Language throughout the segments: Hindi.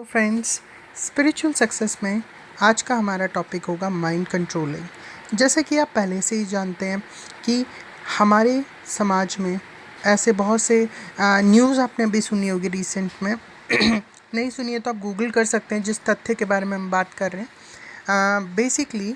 तो फ्रेंड्स, स्पिरिचुअल सक्सेस में आज का हमारा टॉपिक होगा माइंड कंट्रोलिंग। जैसे कि आप पहले से ही जानते हैं कि हमारे समाज में ऐसे बहुत से न्यूज़ आपने अभी सुनी होगी रिसेंट में। नहीं सुनी है तो आप गूगल कर सकते हैं जिस तथ्य के बारे में हम बात कर रहे हैं। बेसिकली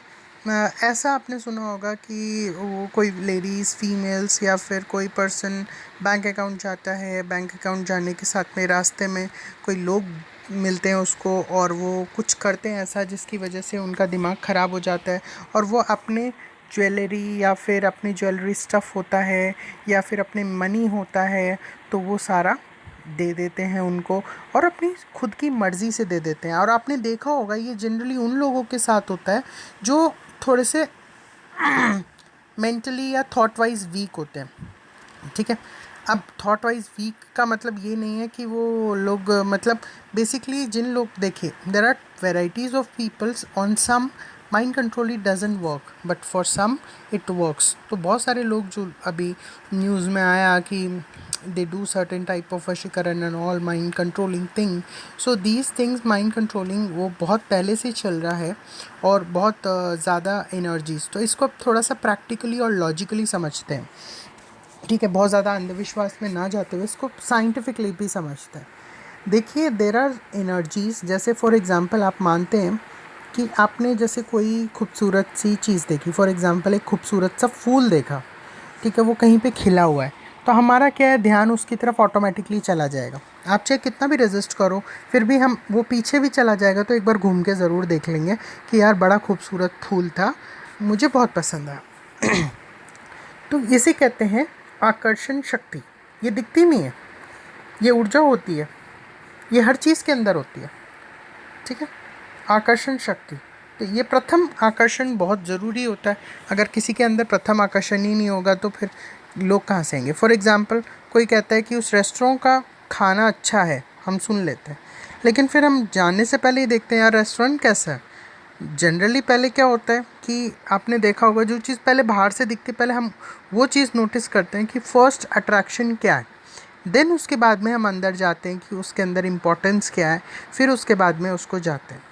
ऐसा आपने सुना होगा कि वो कोई लेडीज़ फीमेल्स या फिर कोई पर्सन बैंक अकाउंट जाता है, बैंक अकाउंट जाने के साथ में रास्ते में कोई लोग मिलते हैं उसको और वो कुछ करते हैं ऐसा जिसकी वजह से उनका दिमाग ख़राब हो जाता है और वो अपने ज्वेलरी या फिर अपनी ज्वेलरी स्टफ़ होता है या फिर अपने मनी होता है तो वो सारा दे देते हैं उनको और अपनी खुद की मर्ज़ी से दे देते हैं। और आपने देखा होगा ये जनरली उन लोगों के साथ होता है जो थोड़े से मेंटली या थॉट वाइज वीक होते हैं। ठीक है, अब थॉट वाइज वीक का मतलब ये नहीं है कि वो लोग मतलब बेसिकली जिन लोग देखिए there are varieties of peoples on some mind control it doesn't work but for some it works. तो बहुत सारे लोग जो अभी न्यूज़ में आया कि they do certain type of vashikaran and all mind controlling thing. So these things mind controlling वो बहुत पहले से चल रहा है और बहुत ज़्यादा एनर्जीज। तो इसको अब थोड़ा सा प्रैक्टिकली और लॉजिकली समझते हैं। ठीक है, बहुत ज़्यादा अंधविश्वास में ना जाते हुए इसको साइंटिफिकली भी समझते हैं। देखिए देर आर एनर्जीज, जैसे फॉर एग्ज़ाम्पल आप मानते हैं कि आपने जैसे कोई खूबसूरत सी चीज़ देखी, फॉर एग्ज़ाम्पल एक खूबसूरत सा फूल देखा, ठीक है, वो कहीं पे खिला हुआ है तो हमारा क्या है, ध्यान उसकी तरफ ऑटोमेटिकली चला जाएगा। आप चाहे कितना भी रेजिस्ट करो फिर भी हम वो पीछे भी चला जाएगा तो एक बार घूम के ज़रूर देख लेंगे कि यार बड़ा खूबसूरत फूल था, मुझे बहुत पसंद आया। तो इसे कहते हैं आकर्षण शक्ति। ये दिखती नहीं है, ये ऊर्जा होती है, ये हर चीज़ के अंदर होती है। ठीक है, आकर्षण शक्ति। तो ये प्रथम आकर्षण बहुत ज़रूरी होता है। अगर किसी के अंदर प्रथम आकर्षण ही नहीं होगा तो फिर लोग कहाँ से आएंगे। फॉर एग्ज़ाम्पल कोई कहता है कि उस रेस्टोरेंट का खाना अच्छा है, हम सुन लेते हैं, लेकिन फिर हम जानने से पहले ही देखते हैं यार रेस्टोरेंट कैसा है। जनरली पहले क्या होता है कि आपने देखा होगा जो चीज़ पहले बाहर से दिखती है पहले हम वो चीज़ नोटिस करते हैं कि फर्स्ट अट्रैक्शन क्या है, देन उसके बाद में हम अंदर जाते हैं कि उसके अंदर इम्पोर्टेंस क्या है, फिर उसके बाद में उसको जाते हैं।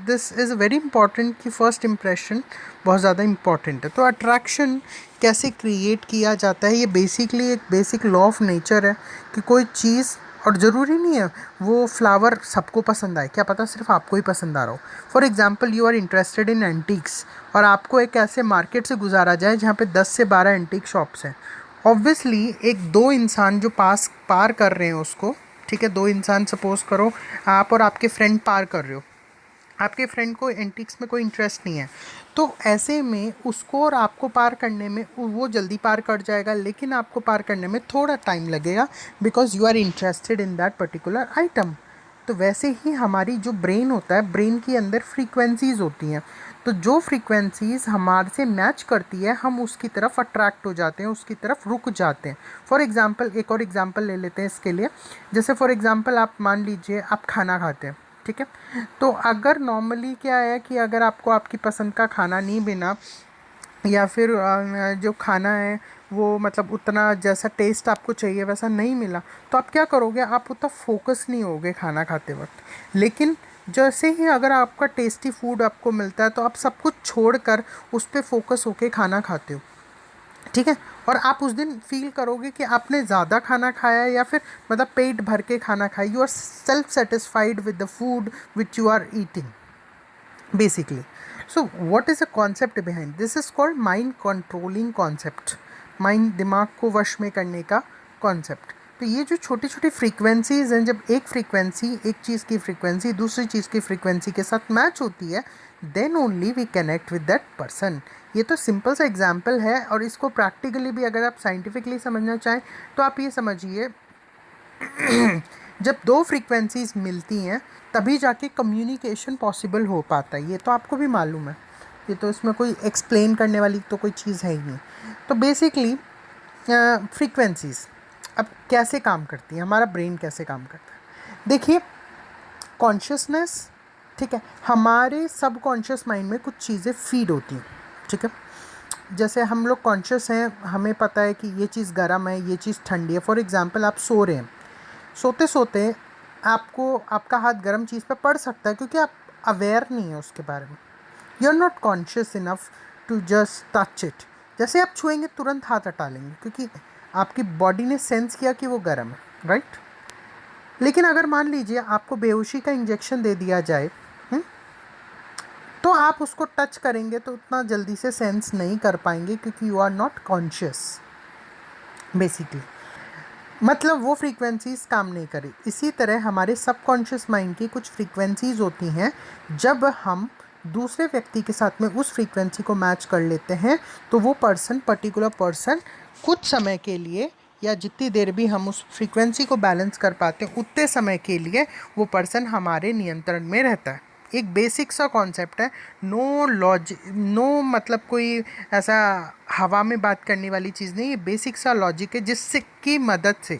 दिस इज़ वेरी इंपॉर्टेंट कि फ़र्स्ट इम्प्रेशन बहुत ज़्यादा इम्पॉर्टेंट है। तो अट्रैक्शन कैसे क्रिएट किया जाता है, ये बेसिकली एक बेसिक लॉ ऑफ नेचर है कि कोई चीज़, और ज़रूरी नहीं है वो फ्लावर सबको पसंद आए, क्या पता सिर्फ आपको ही पसंद आ रहा हो। For example you are interested in antiques और आपको एक ऐसे मार्केट से गुजारा जाए जहाँ पे 10 से 12 एंटीक शॉप्स हैं। ऑब्वियसली एक दो इंसान जो पार कर रहे हैं उसको, ठीक है, दो इंसान सपोज करो आप और आपके फ्रेंड पार कर रहे हो, आपके फ्रेंड को एंटिक्स में कोई इंटरेस्ट नहीं है, तो ऐसे में उसको और आपको पार करने में वो जल्दी पार कर जाएगा लेकिन आपको पार करने में थोड़ा टाइम लगेगा because you are interested in that particular item. तो वैसे ही हमारी जो ब्रेन होता है, ब्रेन के अंदर फ्रीक्वेंसीज़ होती हैं, तो जो फ्रीक्वेंसीज़ हमारे से मैच करती है हम उसकी तरफ अट्रैक्ट हो जाते हैं, उसकी तरफ रुक जाते हैं। फॉर एग्ज़ाम्पल एक और एग्ज़ाम्पल ले लेते हैं इसके लिए। जैसे फॉर एग्ज़ाम्पल आप मान लीजिए आप खाना खाते हैं, ठीक है, तो अगर नॉर्मली क्या है कि अगर आपको आपकी पसंद का खाना नहीं मिला या फिर जो खाना है वो मतलब उतना जैसा टेस्ट आपको चाहिए वैसा नहीं मिला तो आप क्या करोगे, आप उतना फोकस नहीं होगे खाना खाते वक्त। लेकिन जैसे ही अगर आपका टेस्टी फूड आपको मिलता है तो आप सब कुछ छोड़कर उस पर फोकस होके खाना खाते हो। ठीक है, और आप उस दिन फील करोगे कि आपने ज़्यादा खाना खाया या फिर मतलब पेट भर के खाना खाया, you are self satisfied with the food which you are eating basically. So what is the concept behind this is called mind controlling concept, mind दिमाग को वश में करने का कॉन्सेप्ट। तो ये जो छोटी छोटी फ्रीक्वेंसीज हैं, जब एक फ्रीक्वेंसी एक चीज़ की फ्रीक्वेंसी दूसरी चीज़ की फ्रीक्वेंसी के साथ मैच होती है then only we connect with that person. ये तो सिंपल सा एग्जाम्पल है और इसको प्रैक्टिकली भी अगर आप साइंटिफिकली समझना चाहें तो आप ये समझिए जब दो फ्रीक्वेंसीज मिलती हैं तभी जाके कम्युनिकेशन पॉसिबल हो पाता है। ये तो आपको भी मालूम है, ये तो इसमें कोई एक्सप्लेन करने वाली तो कोई चीज़ है ही नहीं। तो बेसिकली फ्रीक्वेंसीज अब कैसे काम करती है, हमारा ब्रेन कैसे काम करता है। देखिए कॉन्शियसनेस, ठीक है, हमारे सबकॉन्शियस माइंड में कुछ चीज़ें फीड होती हैं। ठीक है, जैसे हम लोग कॉन्शियस हैं, हमें पता है कि ये चीज़ गर्म है, ये चीज़ ठंडी है। फॉर एग्ज़ाम्पल आप सो रहे हैं, सोते सोते आपको आपका हाथ गर्म चीज़ पे पड़ सकता है क्योंकि आप अवेयर नहीं है उसके बारे में, you are not conscious enough to just touch it. जैसे आप छुएंगे तुरंत हाथ हटा लेंगे क्योंकि आपकी बॉडी ने सेंस किया कि वो गर्म है, राइट। लेकिन अगर मान लीजिए आपको बेहोशी का इंजेक्शन दे दिया जाए, तो आप उसको टच करेंगे तो उतना जल्दी से सेंस नहीं कर पाएंगे क्योंकि you are not conscious basically, मतलब वो फ्रीक्वेंसीज काम नहीं करी। इसी तरह हमारे सबकॉन्शियस माइंड की कुछ फ्रीक्वेंसीज होती हैं, जब हम दूसरे व्यक्ति के साथ में उस फ्रीक्वेंसी को मैच कर लेते हैं तो वो पर्टिकुलर पर्सन कुछ समय के लिए, या जितनी देर भी हम उस फ्रीक्वेंसी को बैलेंस कर पाते हैं उतने समय के लिए वो पर्सन हमारे नियंत्रण में रहता है। एक बेसिक सा कॉन्सेप्ट है, नो मतलब कोई ऐसा हवा में बात करने वाली चीज़ नहीं, ये बेसिक सा लॉजिक है जिससे की मदद से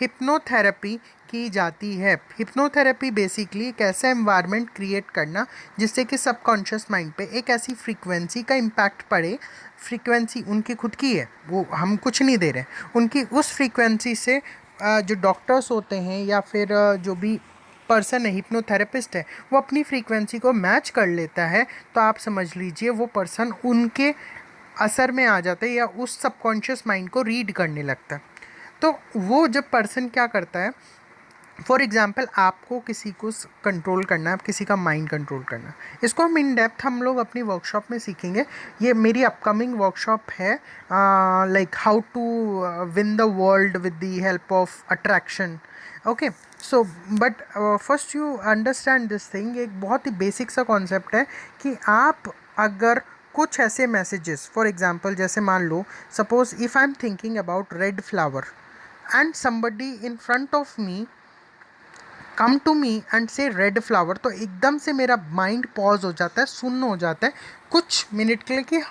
हिप्नोथेरेपी की जाती है। हिप्नोथेरेपी बेसिकली एक ऐसा एनवायरनमेंट क्रिएट करना जिससे कि सबकॉन्शियस माइंड पे एक ऐसी फ्रीक्वेंसी का इम्पैक्ट पड़े, फ्रीक्वेंसी उनकी खुद की है, वो हम कुछ नहीं दे रहे, उनकी उस फ्रीक्वेंसी से जो डॉक्टर्स होते हैं या फिर जो भी पर्सन है, हिप्नोथेरेपिस्ट है, वो अपनी फ्रीक्वेंसी को मैच कर लेता है, तो आप समझ लीजिए वो पर्सन उनके असर में आ जाता है या उस सबकॉन्शियस माइंड को रीड करने लगता है। तो वो जब पर्सन क्या करता है, फॉर एग्ज़ाम्पल आपको किसी को कंट्रोल करना है, किसी का माइंड कंट्रोल करना है, इसको हम इन डेप्थ हम लोग अपनी वर्कशॉप में सीखेंगे। ये मेरी अपकमिंग वर्कशॉप है, like how to win the world with the help of attraction. Okay, so but first you understand this thing. एक बहुत ही बेसिक सा कॉन्सेप्ट है कि आप अगर कुछ ऐसे मैसेजेस, फॉर एग्जाम्पल जैसे मान लो suppose if I am thinking about red flower and somebody in front of me come to me and say red flower, तो एकदम से मेरा माइंड पॉज हो जाता है, सुन्न हो जाता है कुछ मिनट के लिए कि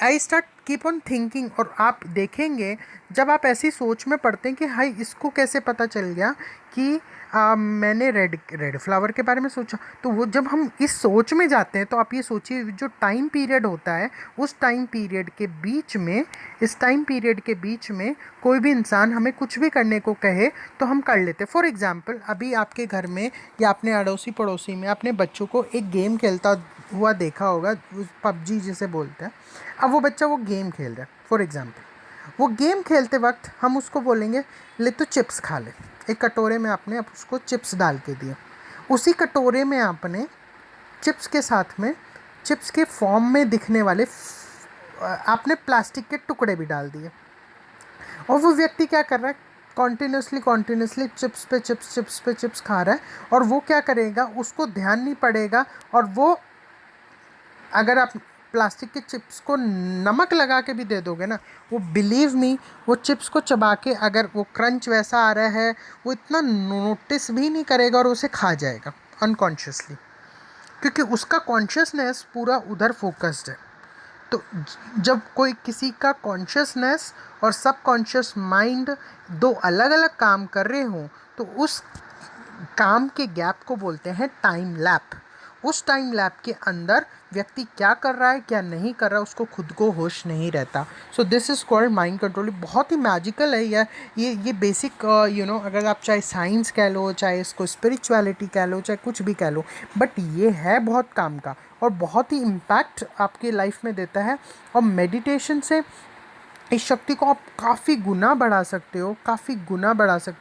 I start keep on thinking. और आप देखेंगे जब आप ऐसी सोच में पड़ते हैं कि हाई इसको कैसे पता चल गया कि मैंने रेड फ्लावर के बारे में सोचा, तो वो जब हम इस सोच में जाते हैं तो आप ये सोचिए जो टाइम पीरियड होता है उस टाइम पीरियड के बीच में, इस टाइम पीरियड के बीच में कोई भी इंसान हमें कुछ भी करने को कहे तो हम कर लेते। फॉर एग्जांपल अभी आपके घर में या अपने अड़ोसी पड़ोसी में अपने बच्चों को एक गेम खेलता हुआ देखा होगा, पबजी जिसे बोलते हैं। अब वो बच्चा वो गेम खेल रहा है, फॉर एग्जांपल वो गेम खेलते वक्त हम उसको बोलेंगे ले तो चिप्स खा ले, एक कटोरे में आपने उसको चिप्स डाल के दिए, उसी कटोरे में आपने चिप्स के साथ में चिप्स के फॉर्म में दिखने वाले आपने प्लास्टिक के टुकड़े भी डाल दिए, और वो व्यक्ति क्या कर रहा है, कॉन्टीन्यूसली चिप्स पे चिप्स खा रहा है। और वो क्या करेगा, उसको ध्यान नहीं पड़ेगा, और वो अगर आप प्लास्टिक के चिप्स को नमक लगा के भी दे दोगे ना, वो बिलीव मी वो चिप्स को चबा के, अगर वो क्रंच वैसा आ रहा है वो इतना नोटिस भी नहीं करेगा और उसे खा जाएगा अनकॉन्शियसली, क्योंकि उसका कॉन्शियसनेस पूरा उधर फोकस्ड है। तो जब कोई किसी का कॉन्शियसनेस और सबकॉन्शियस माइंड दो अलग अलग काम कर रहे हों तो उस काम के गैप को बोलते हैं टाइम लैप। उस टाइम लैप के अंदर व्यक्ति क्या कर रहा है क्या नहीं कर रहा है उसको खुद को होश नहीं रहता। So this is called mind control. बहुत ही मैजिकल है या ये बेसिक अगर आप चाहे साइंस कह लो, चाहे इसको स्पिरिचुअलिटी कह लो, चाहे कुछ भी कह लो, बट ये है बहुत काम का और बहुत ही इम्पैक्ट आपकी लाइफ में देता है। और मेडिटेशन से इस शक्ति को आप काफ़ी गुना बढ़ा सकते हो,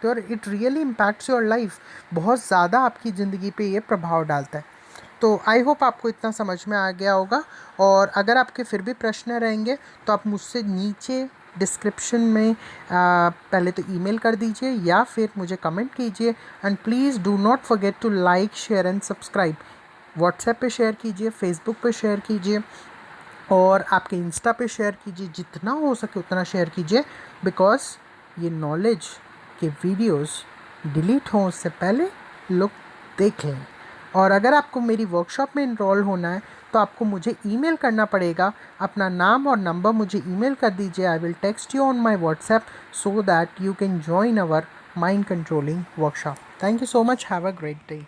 और it really impacts your life. बहुत ज़्यादा आपकी ज़िंदगी पे ये प्रभाव डालता है। तो आई होप आपको इतना समझ में आ गया होगा, और अगर आपके फिर भी प्रश्न रहेंगे तो आप मुझसे नीचे डिस्क्रिप्शन में पहले तो ईमेल कर दीजिए या फिर मुझे कमेंट कीजिए। And please do not forget to like, share and subscribe. WhatsApp पे शेयर कीजिए, फेसबुक पे शेयर कीजिए, और आपके इंस्टा पे शेयर कीजिए, जितना हो सके उतना शेयर कीजिए, बिकॉज ये नॉलेज के वीडियोस डिलीट हों उससे पहले लोग देख लें। और अगर आपको मेरी वर्कशॉप में इनरोल होना है तो आपको मुझे ईमेल करना पड़ेगा, अपना नाम और नंबर मुझे ईमेल कर दीजिए। I will text you on my WhatsApp so that you can join our mind controlling workshop. Thank you so much, have a great day.